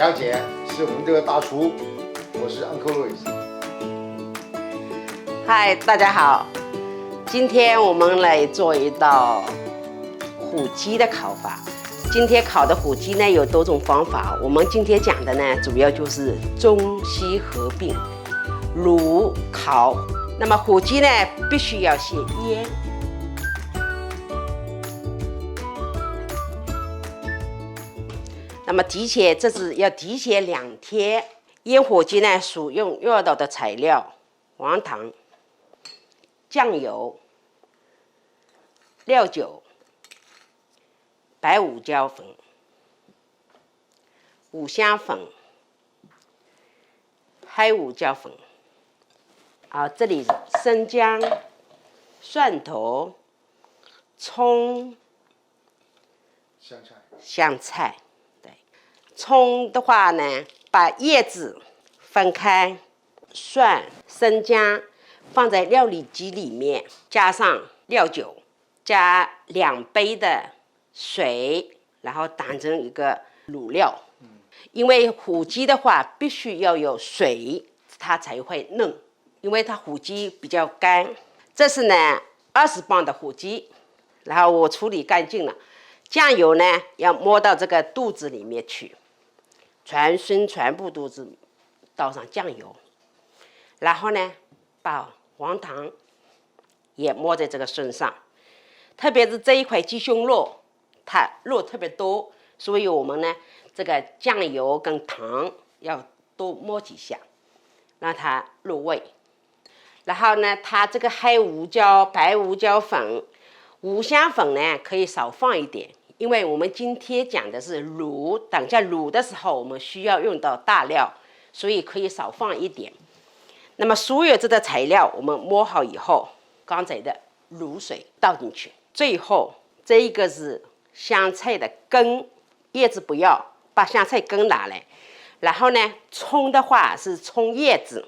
杨姐是我们这个大厨，我是 Uncle Louis。嗨，大家好，今天我们来做一道虎鸡的烤法。今天烤的虎鸡呢有多种方法，我们今天讲的呢主要就是中西合并，卤烤。那么虎鸡呢必须要先腌。那么这是要提前2天。腌火鸡呢，所用到的材料：黄糖、酱油、料酒、白胡椒粉、五香粉、黑胡椒粉。这里生姜、蒜头、葱、香菜。葱的话呢，把叶子分开，蒜、生姜放在料理机里面，加上料酒，加2杯的水，然后当成一个卤料。因为虎鸡的话必须要有水，它才会嫩，因为它虎鸡比较干。这是呢20磅的虎鸡，然后我处理干净了。酱油呢要摸到这个肚子里面去。全部都是倒上酱油，然后呢，把黄糖也摸在这个身上。特别是这一块鸡胸肉，它肉特别多，所以我们呢，这个酱油跟糖要多摸几下，让它入味。然后呢，它这个黑胡椒、白胡椒粉、五香粉呢，可以少放一点。因为我们今天讲的是卤，等下卤的时候我们需要用到大料，所以可以少放一点。那么所有这个材料我们摸好以后，刚才的卤水倒进去。最后这一个是香菜的根，叶子不要，把香菜根拿来。然后呢，葱的话是葱叶子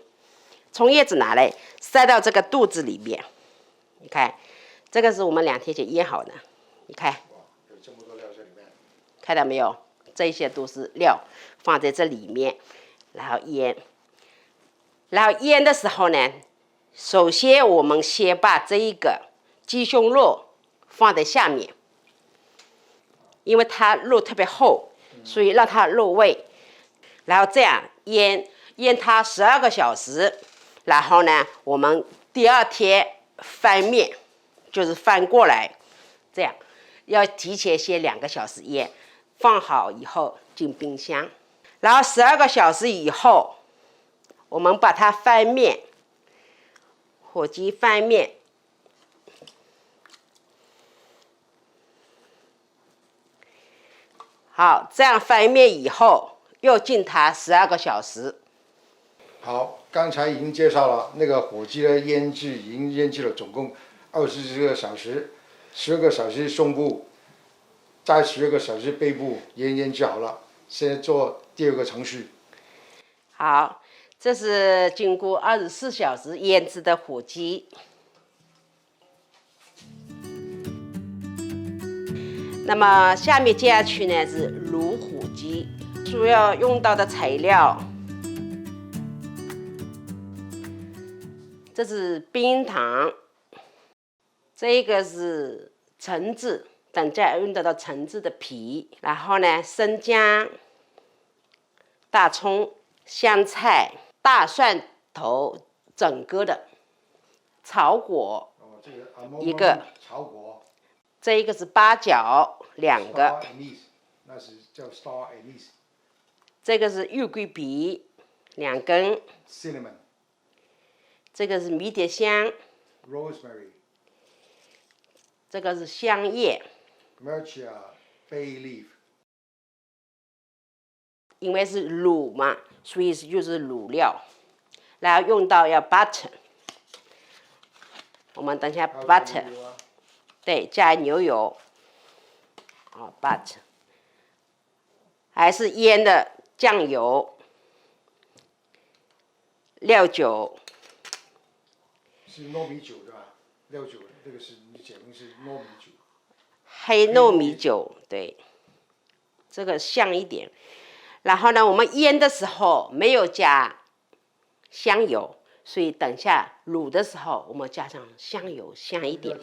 拿来塞到这个肚子里面。你看，这个是我们2天前腌好的，你看。这么多料在里面，看到没有？这些都是料，放在这里面，然后腌。然后腌的时候呢，首先我们先把这一个鸡胸肉放在下面，因为它肉特别厚，所以让它入味。然后这样腌它12个小时。然后呢，我们第2天翻面，就是翻过来，这样。要提前先2个小时腌，放好以后进冰箱，然后12个小时以后，我们把它翻面，火鸡翻面，好，这样翻面以后又进它12个小时。好，刚才已经介绍了那个火鸡的腌制，已经腌制了总共24个小时。12个小时胸部，再12个小时背部腌制好了。现在做第2个程序。好，这是经过24小时腌制的火鸡。那么下面接下去呢是卤虎鸡，主要用到的材料，这是冰糖。这个是橙子，等下用到橙子的皮，然后呢，生姜、大葱、香菜、大蒜头整个的，草果一个，草果，这一个是八角2个，那是叫 star anise。这个是玉桂皮2根 ，cinnamon。这个是迷迭香 ，rosemary。这个是香叶 ，myrcia bay leaf。因为是卤嘛，所以就是卤料，然后用到要 butter。我们等下 butter， 对，加牛油，butter， 还是腌的酱油、料酒。是糯米酒对吧？料酒这个是你讲的是糯米酒。黑糯米酒，对，这个香一点。然后呢，我们腌的时候没有加香油，所以等下卤的时候我们加上香油，香一点。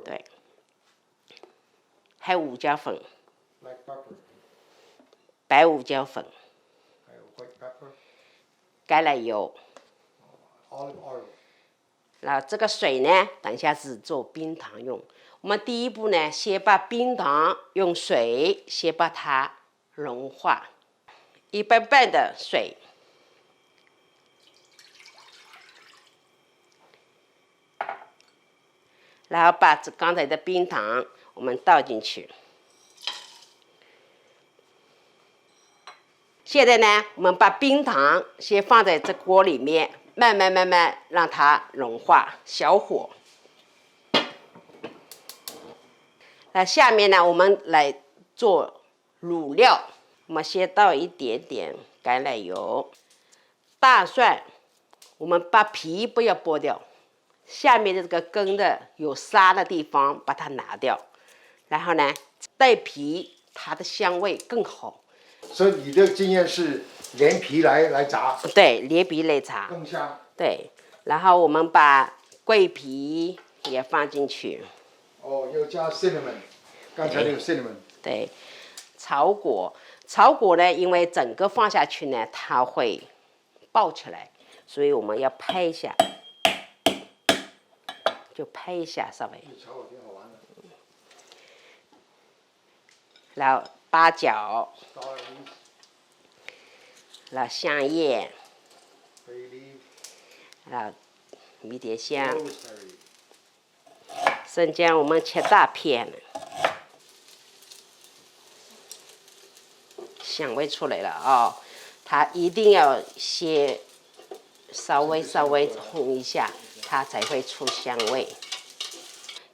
对，还有胡椒粉，白胡椒粉，橄榄油。然后这个水呢，等下是做冰糖用。我们第一步呢，先把冰糖用水先把它融化，一半半的水，然后把刚才的冰糖我们倒进去。现在呢，我们把冰糖先放在这锅里面，慢慢让它融化，小火。那下面呢，我们来做卤料。我们先倒一点点橄榄油，大蒜，我们把皮不要剥掉，下面的这个根的有沙的地方把它拿掉，然后呢，带皮它的香味更好。所以你的经验是连皮来炸？对，连皮来炸更香。对，然后我们把桂皮也放进去。哦，又加 cinnamon， 刚才那个 cinnamon。对，草果呢，因为整个放下去呢，它会爆起来，所以我们要拍一下，就拍一下稍微。草果挺好玩的。然后八角，然后香叶，然后迷迭香。生姜我们切大片，香味出来了哦。它一定要先稍微烘一下，它才会出香味。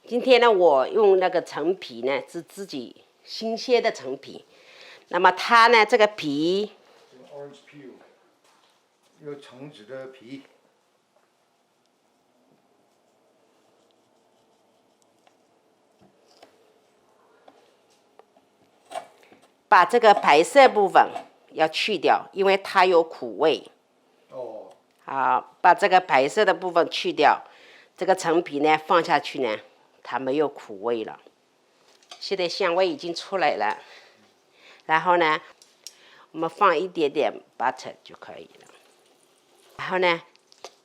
今天呢，我用那个陈皮呢是自己新鲜的陈皮，那么它呢这个皮，有橙子的皮。把这个白色部分要去掉，因为它有苦味。哦。好，把这个白色的部分去掉，这个陈皮呢放下去呢，它没有苦味了。现在香味已经出来了，然后呢，我们放一点点 butter 就可以了。然后呢，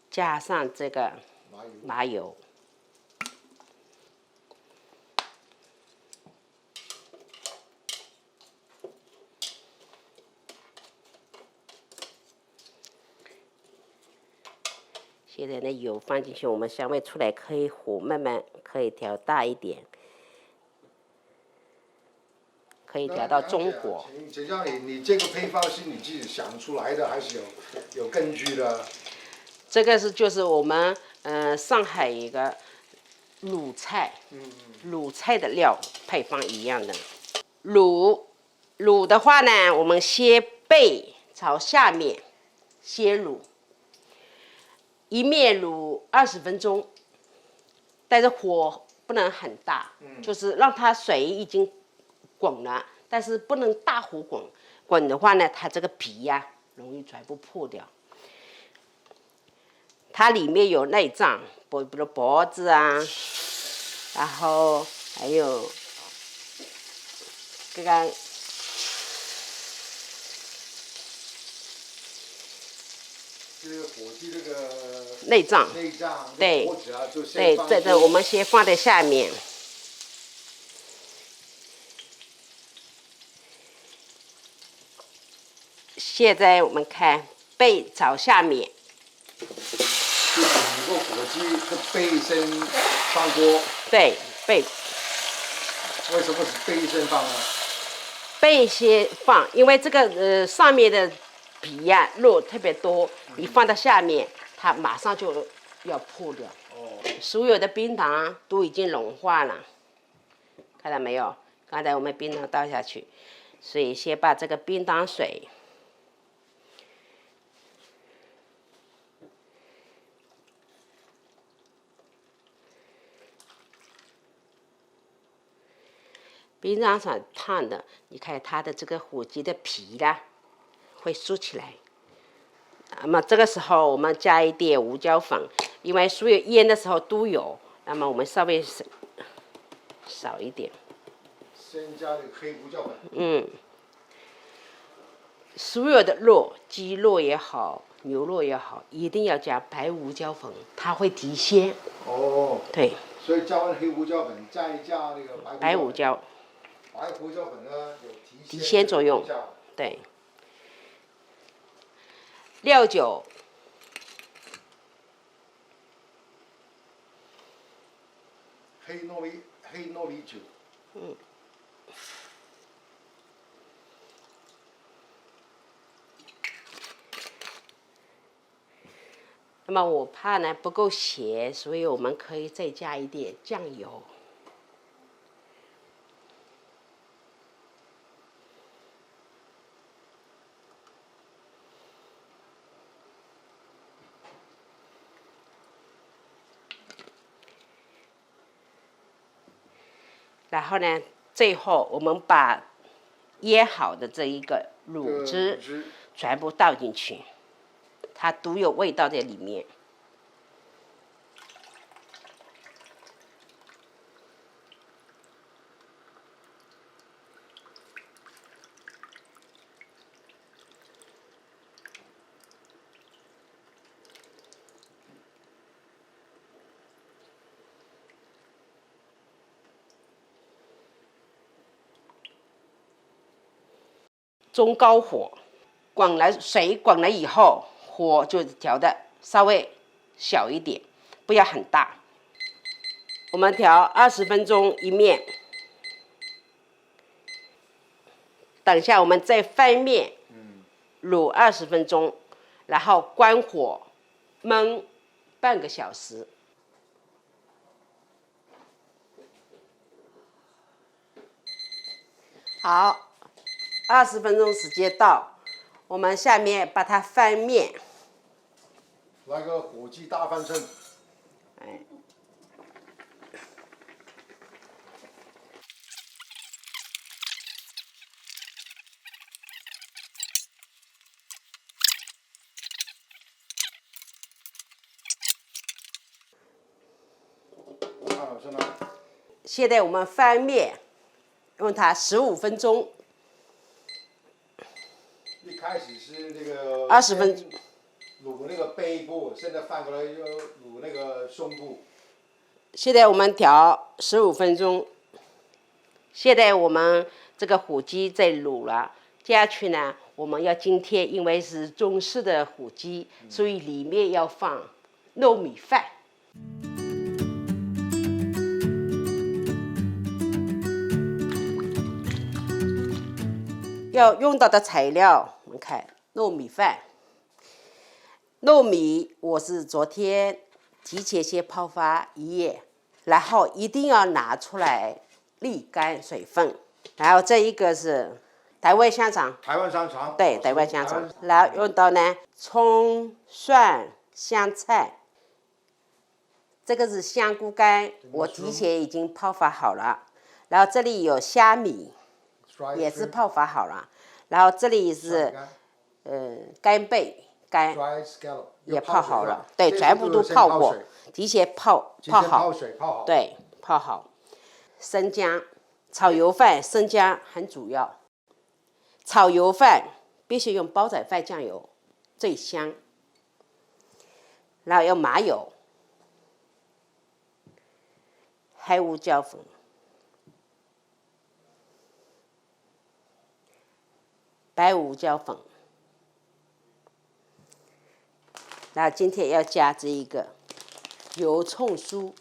加上这个麻油。现在呢，油放进去，我们香味出来，可以火慢慢可以调大一点，可以调到中火。请教你这个配方是你自己想出来的，还是有根据的？这个就是我们上海一个鲁菜，鲁菜的料配方一样的。卤的话呢，我们先背朝下面先卤。一面卤20分钟，但是火不能很大，就是让它水已经滚了，但是不能大火滚。滚的话呢，它这个皮呀、容易全部破掉。它里面有内脏，比如脖子啊，然后还有这个。就是火鸡这个内脏，对，对，这我们先放在下面。现在我们看背朝下面。就是你个火鸡的背身放锅。对，背。为什么是背身放呢？背先放，因为这个上面的皮呀、肉特别多，你放到下面，它马上就要破掉。所有的冰糖都已经融化了，看到没有？刚才我们冰糖倒下去，所以先把这个冰糖水冰箱上烫的，你看它的这个火鸡的皮啦，会竖起来。那么这个时候我们加一点胡椒粉，因为所有腌的时候都有，那么我们稍微少一点。先加这个黑胡椒粉。所有的肉，鸡肉也好，牛肉也好，一定要加白胡椒粉，它会提鲜。哦。对。所以加完黑胡椒粉，再加那个白胡椒。白胡椒粉呢有提鲜作用。对。料酒。黑糯米酒。那么我怕呢不够咸，所以我们可以再加一点酱油。然后呢，最后我们把腌好的这一个卤汁全部倒进去，它独有味道在里面。中高火，水滚了以后，火就调的稍微小一点，不要很大。我们调20分钟一面，等下我们再翻面，卤20分钟，然后关火焖半个小时。好。20分钟时间到，我们下面把它翻面。来个火鸡大翻身。现在我们翻面，用它15分钟。一开始是那个20分钟，卤那个背部，现在翻过来又卤那个胸部。现在我们调15分钟。现在我们这个火鸡在卤了，接下去呢，我们要今天因为是中式的火鸡，所以里面要放糯米饭。要用到的材料，我们看糯米饭。糯米我是昨天提前先泡发1夜，然后一定要拿出来沥干水分。然后这一个是台湾香肠。台湾香肠。对，台湾香肠。然后用到呢葱、蒜、香菜。这个是香菇干，我提前已经泡发好了。然后这里有虾米。也是泡发好了，然后这里是干贝干也泡好了，对，全部都泡过，提前泡好，对，泡好。生姜，炒油饭生姜很主要，炒油饭必须用煲仔饭酱油最香，然后要麻油、黑胡椒粉。白胡椒粉，然后今天要加这一个油葱酥。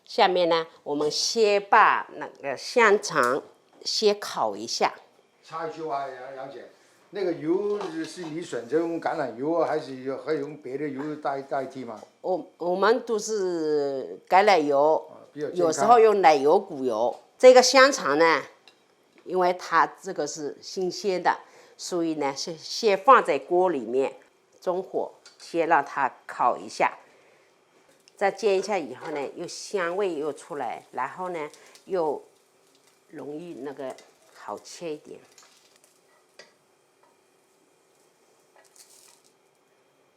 下面呢，我们先把那个香肠先烤一下。插一句话，杨姐，那个油是你选择用橄榄油，还是还用别的油代替吗？我们都是橄榄油，有时候用奶油、骨油。这个香肠呢，因为它这个是新鲜的。所以呢，是先放在锅里面，中火先让它烤一下，再煎一下以后呢，又香味又出来，然后呢又容易那个好切一点。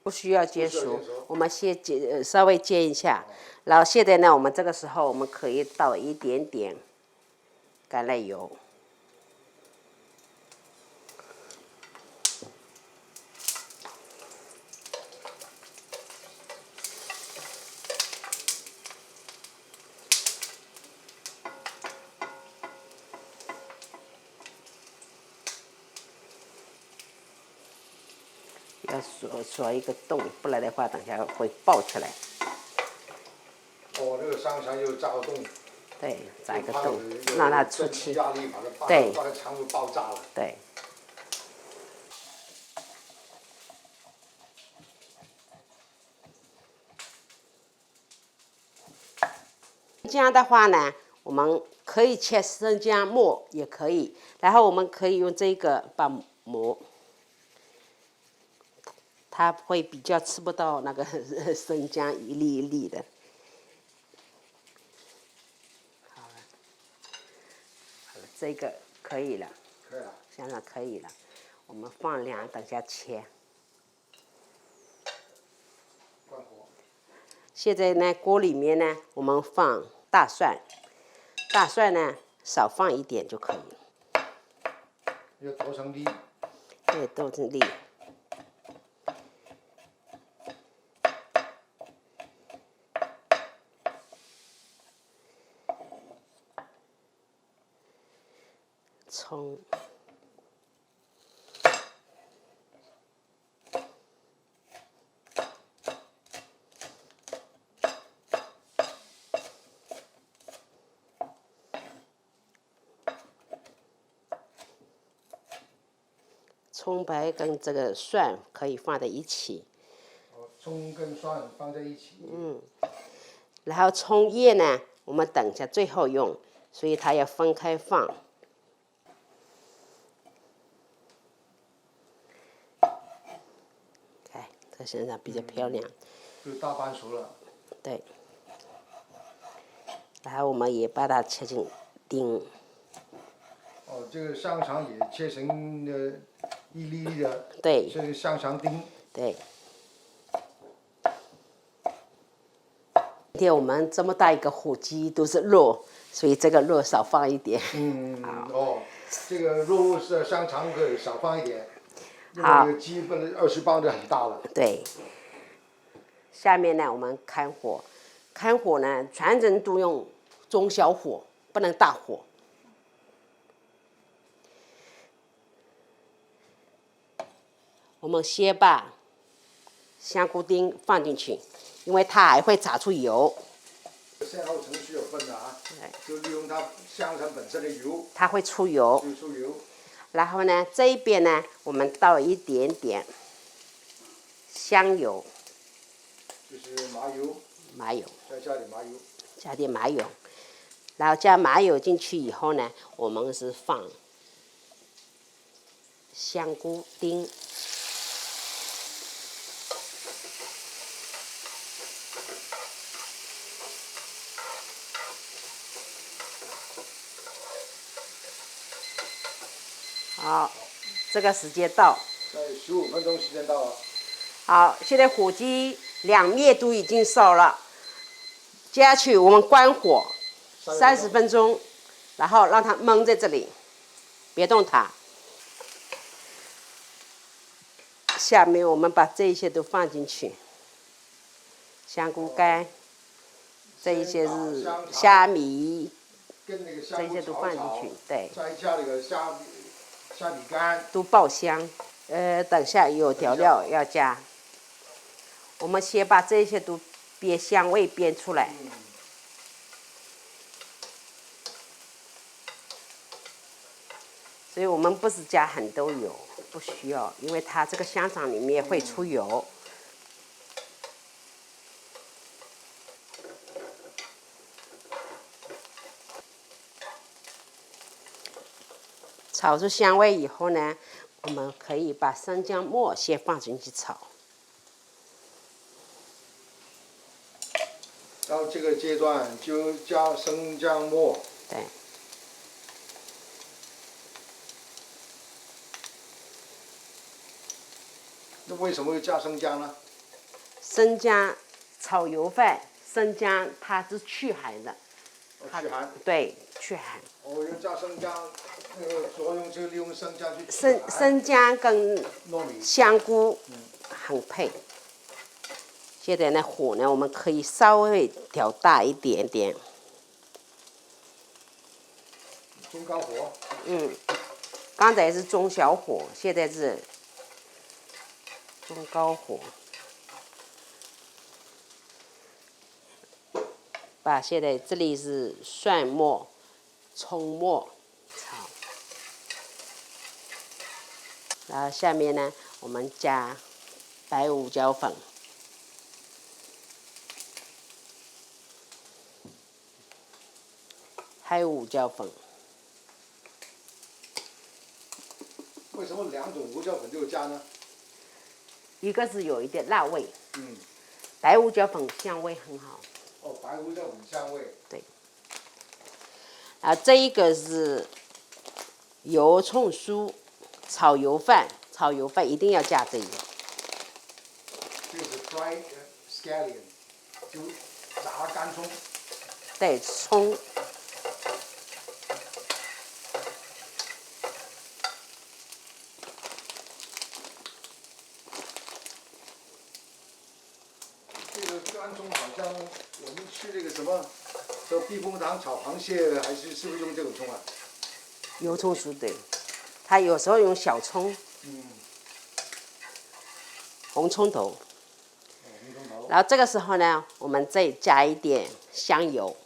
不需要煎熟，我们先稍微煎一下，然后现在呢，我们这个时候我们可以倒一点点橄榄油。要锁一个洞，不然的话，等下会爆出来。哦，那个香肠又炸个洞。对，炸一个洞，让它出气。压力把它肠子爆炸了。对。生姜的话呢，我们可以切生姜末，也可以。然后我们可以用这个把膜。它会比较吃不到那个生姜一粒一粒的。好了，好了，这个可以了。可以了。香肠可以了，我们放凉，等下切。关火。现在呢，锅里面呢，我们放大蒜，大蒜呢少放一点就可以。要剁成粒。对，剁成粒。葱，葱白跟这个蒜可以放在一起。哦，葱跟蒜放在一起。然后葱叶呢，我们等一下最后用，所以它要分开放。看，这现在比较漂亮。就大半熟了。对。然后我们也把它切成丁。哦，这个香肠也切成一粒粒的。对。是香肠丁。对。今天我们这么大一个火鸡都是肉，所以这个肉少放一点。哦，这个肉是香肠可以少放一点。好。这个鸡不能20磅就很大了。对。下面呢，我们看火，看火呢，全程都用中小火，不能大火。我们先把香菇丁放进去，因为它还会炸出油。先后程序有分的啊，就利用它香肠本身的油。它会出油。就出油。然后呢，这一边呢，我们倒一点点香油。就是麻油。麻油。再加点麻油。加点麻油，然后加麻油进去以后呢，我们是放香菇丁。好，这个时间到。在15分钟时间到了。好，现在火鸡两面都已经烧了，接下去我们关火30分钟，然后让它焖在这里，别动它。下面我们把这些都放进去，香菇干，这一些是虾米，这一些都放进去，对。再加那个虾米干。都爆香。等下有调料要加，我们先把这些都煸香味煸出来。所以我们不是加很多油，不需要，因为它这个香肠里面会出油。炒出香味以后呢，我们可以把生姜末先放进去炒。到这个阶段就加生姜末。对。为什么会加生姜呢？生姜炒油饭，生姜它是去寒的，去寒。对，去寒。我用加生姜，那个作用就利用生姜去去寒。生姜跟糯米。香菇很配。现在呢，火呢我们可以稍微调大一点点。中高火。刚才是中小火，现在是中高火。现在这里是蒜末、葱末炒，然后下面呢，我们加白胡椒粉。还有胡椒粉。为什么2种胡椒粉都有加呢？一个是有一点辣味，嗯。白胡椒粉香味很好。哦，白胡椒粉香味。对。这一个是油葱酥炒油饭，炒油饭一定要加这个。这是 fried scallion， 就炸干葱。对，葱。这个干葱好像我们吃这个什么，叫避风塘炒螃蟹，还是不是用这种葱啊？油葱酥对，它有时候用小葱。红葱头。然后这个时候呢，我们再加一点香油。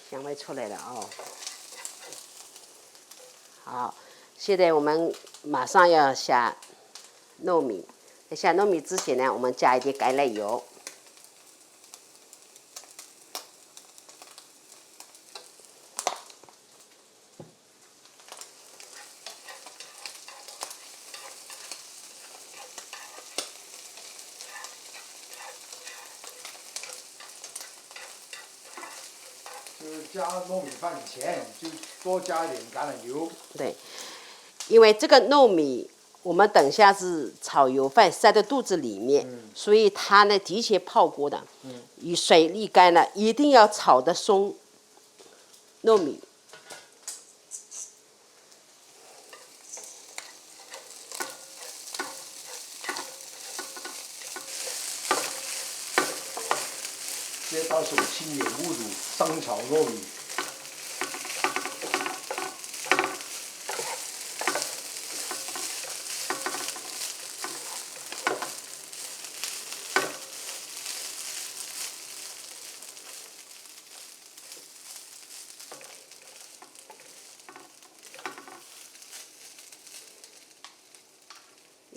香味出来了哦。好，现在我们马上要下糯米。在下糯米之前呢，我们加一点橄榄油。就是加糯米饭以前就多加一点橄榄油。对，因为这个糯米我们等下是炒油饭塞在肚子里面，所以它呢提前泡过的。水沥干了，一定要炒得松。糯米。接到手轻点误入生炒糯米。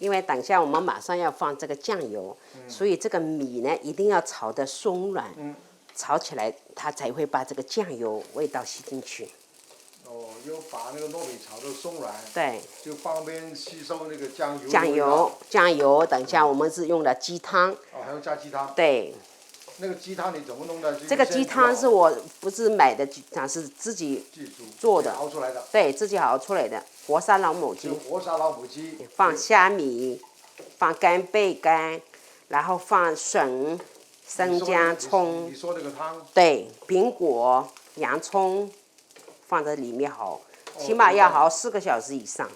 因为等下我们马上要放这个酱油，所以这个米呢一定要炒得松软，炒起来它才会把这个酱油味道吸进去。哦，要把那个糯米炒得松软，对，就方便吸收那个酱油。酱油，等下我们是用的鸡汤。哦，还要加鸡汤。对。那个鸡汤你怎么弄的？这个鸡汤是我不是买的鸡汤，是自己做的，熬出来的。对，自己熬出来的活杀老母鸡。活杀老母鸡。放虾米，放干贝干，然后放笋、生姜、葱。你说那个汤。对，苹果、洋葱放在里面熬，起码要熬4个小时以上。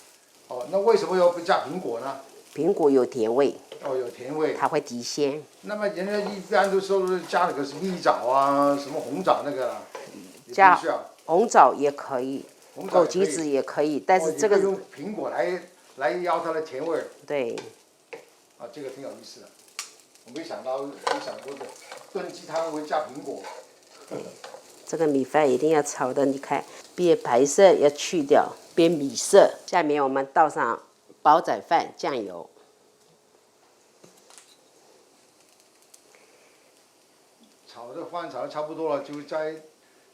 哦，那为什么要不加苹果呢？苹果有甜味。哦，有甜味。它会提鲜。那么人家一般都说是加那个是蜜枣啊，什么红枣那个。加红枣也可以，枸杞子也可以，但是这个。用苹果来邀它的甜味。对。啊，这个挺有意思的，我没想过的，炖鸡汤会加苹果。这个米饭一定要炒的，你看边白色要去掉，边米色。下面我们倒上煲仔饭酱油。炒的饭炒的差不多了，就再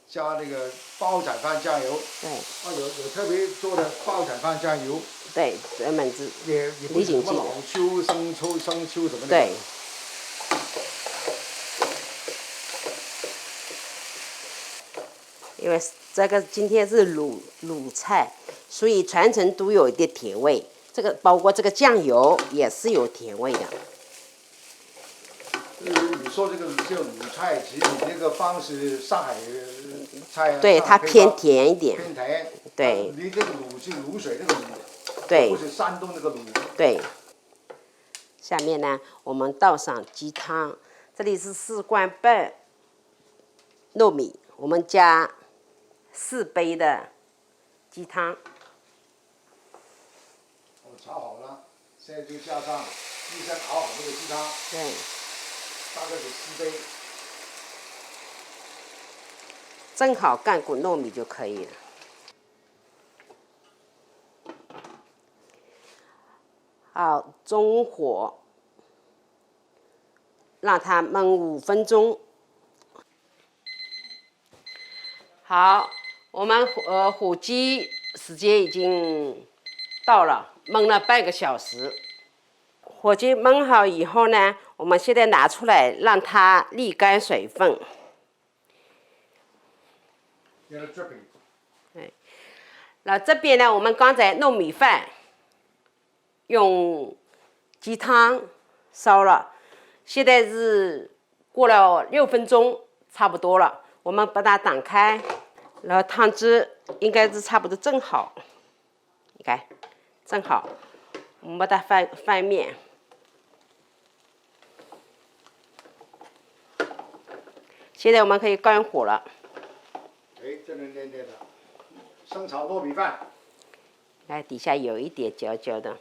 加那个煲仔饭酱油。对。有特别做的煲仔饭酱油。对，专门是也不是什么老抽、生抽什么的。对。因为这个今天是卤菜，所以全程都有一点甜味。这个包括这个酱油也是有甜味的。你说这个卤菜，其实你那个方是上海菜。对，它偏甜一点。偏甜。对。你这个卤是卤水那个卤。对。不是山东那个卤。对。下面呢，我们倒上鸡汤，这里是4罐半糯米，我们加4杯的鸡汤。我炒好了，现在就加上医生熬好那个鸡汤。对。大概是4杯。正好干滚糯米就可以了。好，中火，让它焖5分钟。好，我们火鸡时间已经到了，焖了半个小时。火鸡焖好以后呢，我们现在拿出来，让它沥干水分。对，那这边呢，我们刚才弄米饭，用鸡汤烧了，现在是过了6分钟，差不多了。我们把它打开，然后汤汁应该是差不多正好，你看，正好。我们把它翻面。现在我们可以关火了。哎，这能黏黏的。生炒糯米饭。哎，底下有一点焦焦的。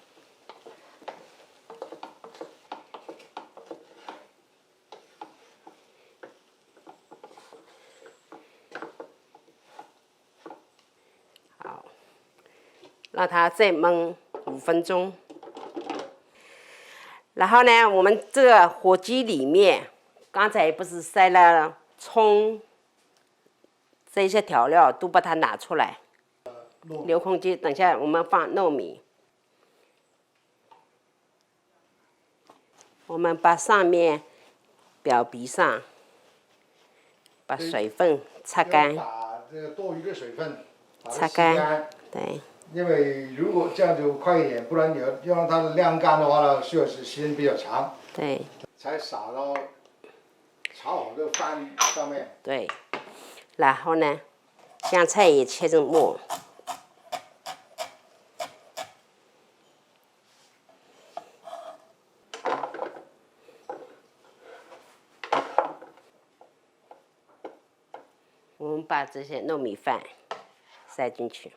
好，让它再焖5分钟。然后呢，我们这个火鸡里面，刚才不是塞了葱，这些调料都把它拿出来，留空间。等下我们放糯米，我们把上面表皮上把水分擦干，把这个多余的水分擦干，对。因为如果这样就快一点，不然你要让它晾干的话呢，需要时间比较长。对。才撒到炒好的饭上面。对。然后呢，香菜也切成末。我们把这些糯米饭塞进去。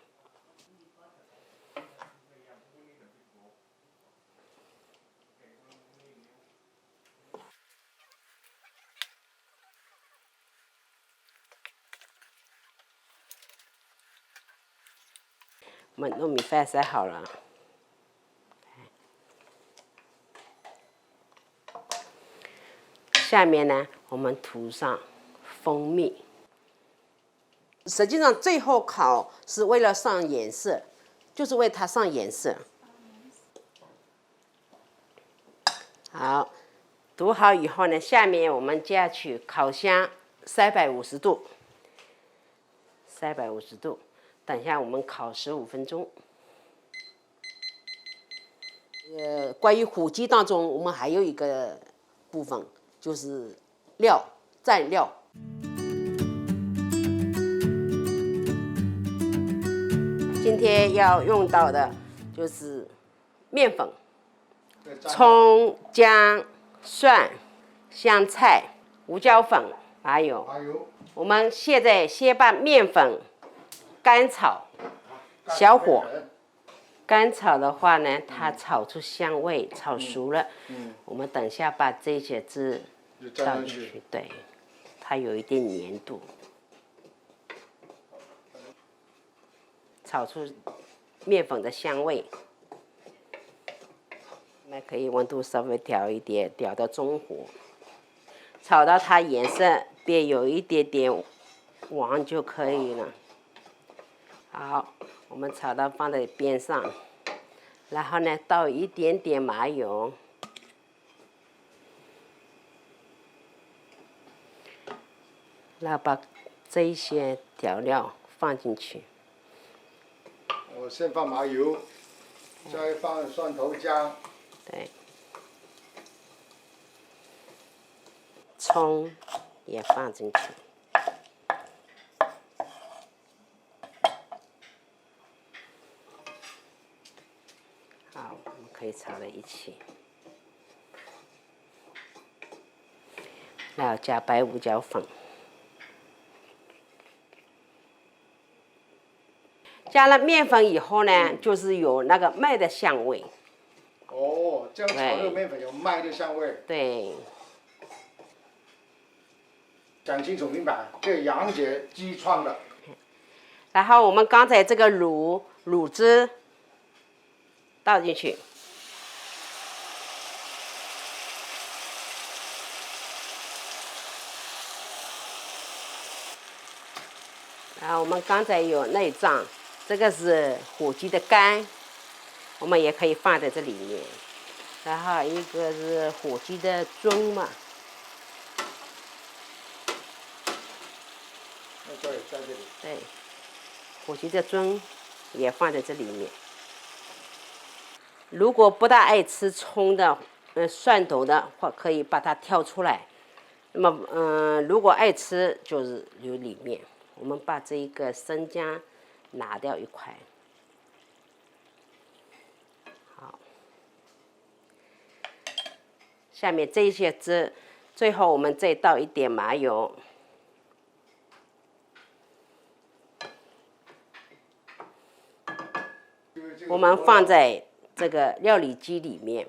我们糯米饭塞好了。下面呢，我们涂上蜂蜜。实际上，最后烤是为了上颜色，就是为它上颜色。好，涂好以后呢，下面我们加去烤箱350度，350度。等一下我们烤15分钟。关于火鸡当中，我们还有一个部分就是蘸料。今天要用到的就是面粉、葱、姜、蒜、香菜、胡椒粉，还有。我们现在先把面粉干炒，小火。干炒的话呢，它炒出香味，炒熟了。我们等下把这些汁倒进去，对，它有一点粘度。炒出面粉的香味，那可以温度稍微调一点，调到中火，炒到它颜色变有一点点黄就可以了。好，我们炒到放在边上，然后呢，倒一点点麻油，然后把这一些调料放进去。我先放麻油，再放蒜头姜。对。葱也放进去。好，我们可以炒在一起。然后加白胡椒粉。加了面粉以后呢，就是有那个麦的香味。哦，这样炒这个面粉有麦的香味。对。讲清楚明白，这个杨姐鸡创的。然后我们刚才这个卤汁倒进去。然后我们刚才有内脏。这个是火鸡的肝，我们也可以放在这里面。然后一个是火鸡的胗嘛，对，在这里。对，火鸡的胗也放在这里面。如果不大爱吃葱的，蒜头的话，可以把它挑出来。那么，如果爱吃，就是留里面。我们把这一个生姜。拿掉一块，好。下面这些汁，最后我们再倒一点麻油，我们放在这个料理机里面。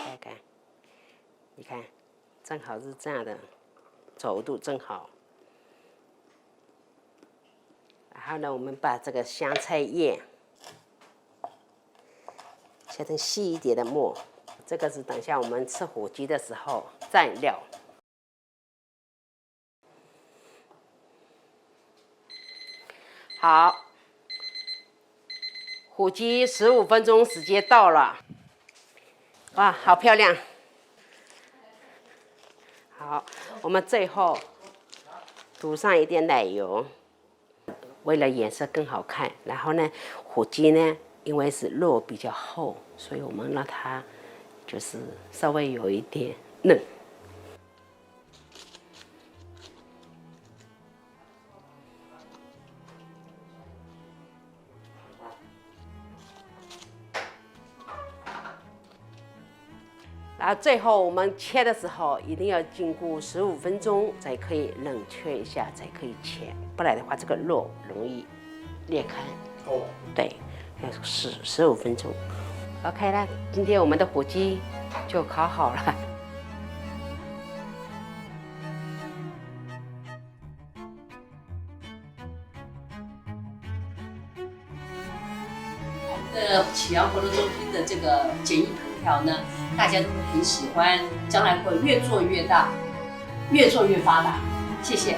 看看，你看。正好是这样的，稠度正好。然后呢，我们把这个香菜叶切成细一点的末，这个是等下我们吃火鸡的时候蘸料。好，火鸡15分钟时间到了，哇，好漂亮！好，我们最后涂上一点奶油，为了颜色更好看。然后呢，火鸡呢，因为是肉比较厚，所以我们让它就是稍微有一点嫩。然后最后我们切的时候一定要经过15分钟才可以冷却一下，才可以切，不然的话这个肉容易裂开。哦，对，要15分钟。OK 了，今天我们的火鸡就烤好了。启阳活动中心的这个简易藤条呢，大家都会很喜欢，将来会越做越大，越做越发达。谢谢。